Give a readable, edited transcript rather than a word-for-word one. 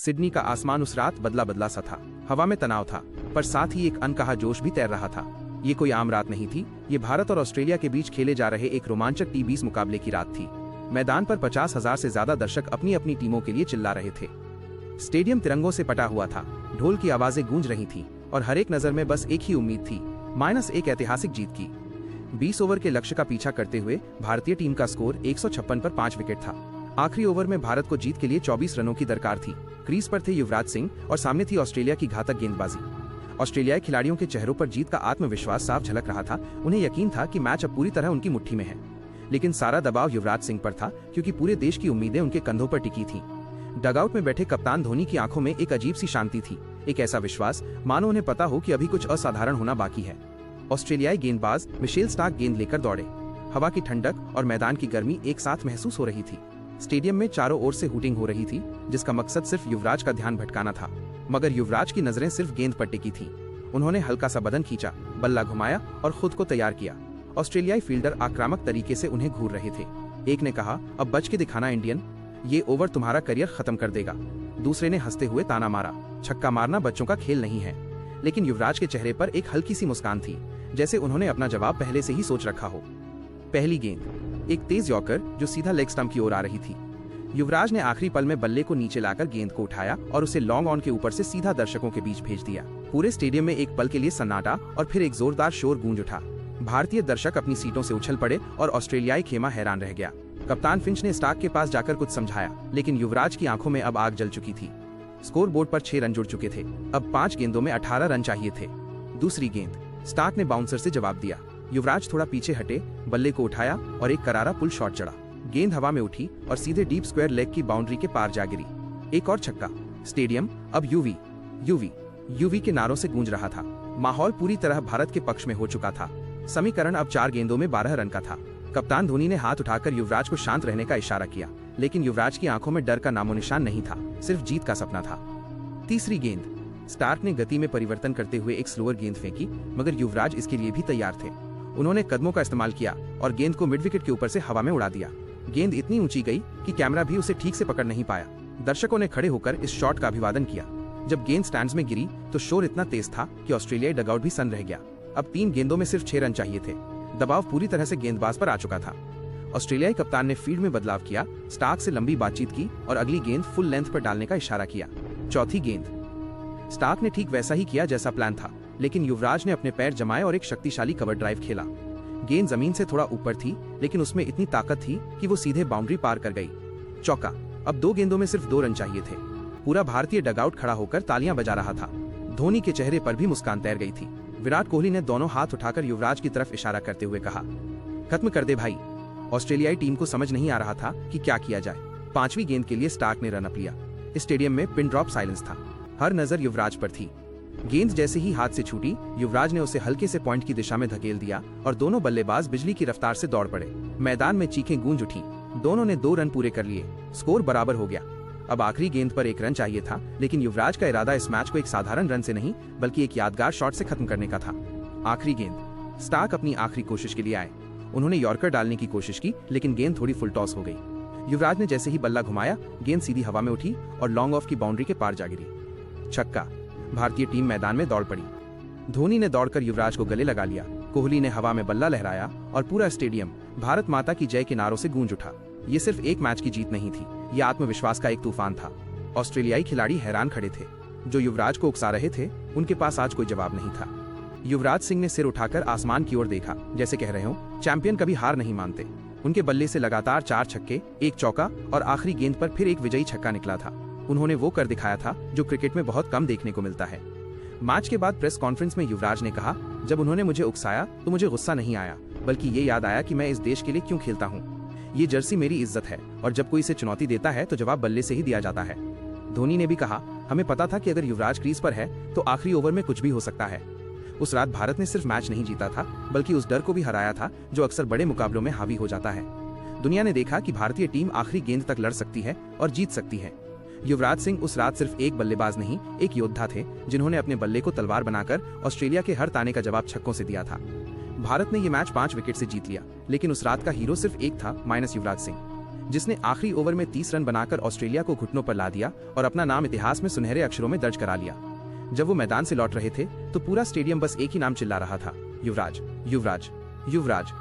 Sydney का आसमान उस रात बदला बदला सा था। हवा में तनाव था, पर साथ ही एक अनकहा जोश भी तैर रहा था। ये कोई आम रात नहीं थी, ये भारत और ऑस्ट्रेलिया के बीच खेले जा रहे एक रोमांचक T20 मुकाबले की रात थी। मैदान पर 50,000 से ज्यादा दर्शक अपनी अपनी टीमों के लिए चिल्ला रहे थे। स्टेडियम तिरंगों से पटा हुआ था, ढोल की आवाजें गूंज रही थी और हर एक नजर में बस एक ही उम्मीद थी, -1 ऐतिहासिक जीत की। 20 ओवर के लक्ष्य का पीछा करते हुए भारतीय टीम का स्कोर 156 पर 5 विकेट था। आखिरी ओवर में भारत को जीत के लिए 24 रनों की दरकार थी। क्रीज पर थे युवराज सिंह और सामने थी ऑस्ट्रेलिया की घातक गेंदबाजी। ऑस्ट्रेलियाई खिलाड़ियों के चेहरों पर जीत का आत्मविश्वास साफ झलक रहा था। उन्हें यकीन था कि मैच अब पूरी तरह उनकी मुट्ठी में है। लेकिन सारा दबाव युवराज सिंह पर था, क्योंकि पूरे देश की उम्मीदें उनके कंधों पर टिकी थीं। डगआउट में बैठे कप्तान धोनी की आंखों में एक अजीब सी शांति थी, एक ऐसा विश्वास मानो उन्हें पता हो कि अभी कुछ असाधारण होना बाकी है। ऑस्ट्रेलियाई गेंदबाज मिशेल स्टार्क गेंद लेकर दौड़े। हवा की ठंडक और मैदान की गर्मी एक साथ महसूस हो रही थी। स्टेडियम में चारों ओर से हूटिंग हो रही थी, जिसका मकसद सिर्फ युवराज का ध्यान भटकाना था। मगर युवराज की नजरें सिर्फ गेंद पर टिकी थीं। उन्होंने हल्का सा बदन खींचा, बल्ला घुमाया और खुद को तैयार किया। ऑस्ट्रेलियाई फील्डर आक्रामक तरीके से उन्हें घूर रहे थे। एक ने कहा, अब बच के दिखाना इंडियन, ये ओवर तुम्हारा करियर खत्म कर देगा। दूसरे ने हंसते हुए ताना मारा, छक्का मारना बच्चों का खेल नहीं है। लेकिन युवराज के चेहरे पर एक हल्की सी मुस्कान थी, जैसे उन्होंने अपना जवाब पहले से ही सोच रखा हो। पहली गेंद, एक तेज यॉर्कर जो सीधा लेग स्टंप की ओर आ रही थी। युवराज ने आखिरी पल में बल्ले को नीचे लाकर गेंद को उठाया और उसे लॉन्ग ऑन के ऊपर से सीधा दर्शकों के बीच भेज दिया। पूरे स्टेडियम में एक पल के लिए सन्नाटा और फिर एक जोरदार शोर गूंज उठा। भारतीय दर्शक अपनी सीटों से उछल पड़े और ऑस्ट्रेलियाई खेमा हैरान रह गया। कप्तान फिंच ने स्टार्क के पास जाकर कुछ समझाया, लेकिन युवराज की आंखों में अब आग जल चुकी थी। स्कोर बोर्ड पर 6 रन जुड़ चुके थे। अब 5 गेंदों में 18 रन चाहिए थे। दूसरी गेंद, स्टार्क ने बाउंसर से जवाब दिया। युवराज थोड़ा पीछे हटे, बल्ले को उठाया और एक करारा पुल शॉट चढ़ा। गेंद हवा में उठी और सीधे डीप स्क्वायर लेग की बाउंड्री के पार जा गिरी। एक और छक्का। स्टेडियम अब यूवी यूवी यूवी के नारों से गूंज रहा था। माहौल पूरी तरह भारत के पक्ष में हो चुका था। समीकरण अब 4 गेंदों में 12 रन का था। कप्तान धोनी ने हाथ उठाकर युवराज को शांत रहने का इशारा किया, लेकिन युवराज की आंखों में डर का नामोनिशान नहीं था, सिर्फ जीत का सपना था। तीसरी गेंद, स्टार्क ने गति में परिवर्तन करते हुए एक स्लोअर गेंद फेंकी, मगर युवराज इसके लिए भी तैयार थे। उन्होंने कदमों का इस्तेमाल किया और गेंद को मिड विकेट के ऊपर से हवा में उड़ा दिया। गेंद इतनी ऊंची गई कि कैमरा भी उसे ठीक से पकड़ नहीं पाया। दर्शकों ने खड़े होकर इस शॉट का अभिवादन किया। जब गेंद स्टैंड्स में गिरी तो शोर इतना तेज था कि ऑस्ट्रेलियाई डगआउट भी सन्न रह गया। अब 3 गेंदों में सिर्फ 6 रन चाहिए थे। दबाव पूरी तरह से गेंदबाज पर आ चुका था। ऑस्ट्रेलियाई कप्तान ने फील्ड में बदलाव किया, स्टार्क से लंबी बातचीत की और अगली गेंद फुल लेंथ पर डालने का इशारा किया। चौथी गेंद, स्टार्क ने ठीक वैसा ही किया जैसा प्लान था, लेकिन युवराज ने अपने पैर जमाए और एक शक्तिशाली कवर ड्राइव खेला। गेंद जमीन से थोड़ा ऊपर थी, लेकिन उसमें इतनी ताकत थी कि वो सीधे बाउंड्री पार कर गई। चौका। अब 2 गेंदों में सिर्फ 2 रन चाहिए थे। पूरा भारतीय डगआउट खड़ा होकर तालियां बजा रहा था। धोनी के चेहरे पर भी मुस्कान तैर गई थी। विराट कोहली ने दोनों हाथ उठाकर युवराज की तरफ इशारा करते हुए कहा, खत्म कर दे भाई। ऑस्ट्रेलियाई टीम को समझ नहीं आ रहा था कि क्या किया जाए। 5वीं गेंद के लिए स्टार्क ने रन अप लिया। स्टेडियम में पिन ड्रॉप साइलेंस था। हर नजर युवराज पर थी। गेंद जैसे ही हाथ से छूटी, युवराज ने उसे हल्के से पॉइंट की दिशा में धकेल दिया और दोनों बल्लेबाज बिजली की रफ्तार से दौड़ पड़े। मैदान में चीखें गूंज उठी। दोनों ने 2 रन पूरे कर लिए। स्कोर बराबर हो गया। अब आखिरी गेंद पर 1 रन चाहिए था, लेकिन युवराज का इरादा इस मैच को एक साधारण रन से नहीं, बल्कि एक यादगार शॉट से खत्म करने का था। आखिरी गेंद, स्टार्क अपनी आखिरी कोशिश के लिए आए। उन्होंने यॉर्कर डालने की कोशिश की, लेकिन गेंद थोड़ी फुल टॉस हो गई। युवराज ने जैसे ही बल्ला घुमाया, गेंद सीधी हवा में उठी और लॉन्ग ऑफ की बाउंड्री के पार जा गिरी। छक्का। भारतीय टीम मैदान में दौड़ पड़ी। धोनी ने दौड़कर युवराज को गले लगा लिया। कोहली ने हवा में बल्ला लहराया और पूरा स्टेडियम भारत माता की जय के नारों से गूंज उठा। ये सिर्फ एक मैच की जीत नहीं थी, ये आत्मविश्वास का एक तूफान था। ऑस्ट्रेलियाई खिलाड़ी हैरान खड़े थे। जो युवराज को उकसा रहे थे, उनके पास आज कोई जवाब नहीं था। युवराज सिंह ने सिर उठाकर आसमान की ओर देखा, जैसे कह रहे हो, चैंपियन कभी हार नहीं मानते। उनके बल्ले से लगातार 4 छक्के, 1 चौका और आखिरी गेंद पर फिर एक विजयी छक्का निकला था। उन्होंने वो कर दिखाया था जो क्रिकेट में बहुत कम देखने को मिलता है। मैच के बाद प्रेस कॉन्फ्रेंस में युवराज ने कहा, जब उन्होंने मुझे उकसाया तो मुझे गुस्सा नहीं आया, बल्कि ये याद आया कि मैं इस देश के लिए क्यों खेलता हूँ। ये जर्सी मेरी इज्जत है और जब कोई इसे चुनौती देता है तो जवाब बल्ले से ही दिया जाता है। धोनी ने भी कहा, हमें पता था कि अगर युवराज क्रीज पर है तो आखिरी ओवर में कुछ भी हो सकता है। उस रात भारत ने सिर्फ मैच नहीं जीता था, बल्कि उस डर को भी हराया था जो अक्सर बड़े मुकाबलों में हावी हो जाता है। दुनिया ने देखा कि भारतीय टीम आखिरी गेंद तक लड़ सकती है और जीत सकती है। युवराज सिंह उस रात सिर्फ एक बल्लेबाज नहीं, एक योद्धा थे, जिन्होंने अपने बल्ले को तलवार बनाकर ऑस्ट्रेलिया के हर ताने का जवाब छक्कों से दिया था। भारत ने ये मैच 5 विकेट से जीत लिया, लेकिन उस रात का हीरो सिर्फ एक था, माइनस युवराज सिंह। जिसने आखिरी ओवर में 30 रन बनाकर ऑस्ट्रेलिया को घुटनों पर ला दिया और अपना नाम इतिहास में सुनहरे अक्षरों में दर्ज करा लिया। जब वो मैदान से लौट रहे थे तो पूरा स्टेडियम बस एक ही नाम चिल्ला रहा था, युवराज, युवराज, युवराज।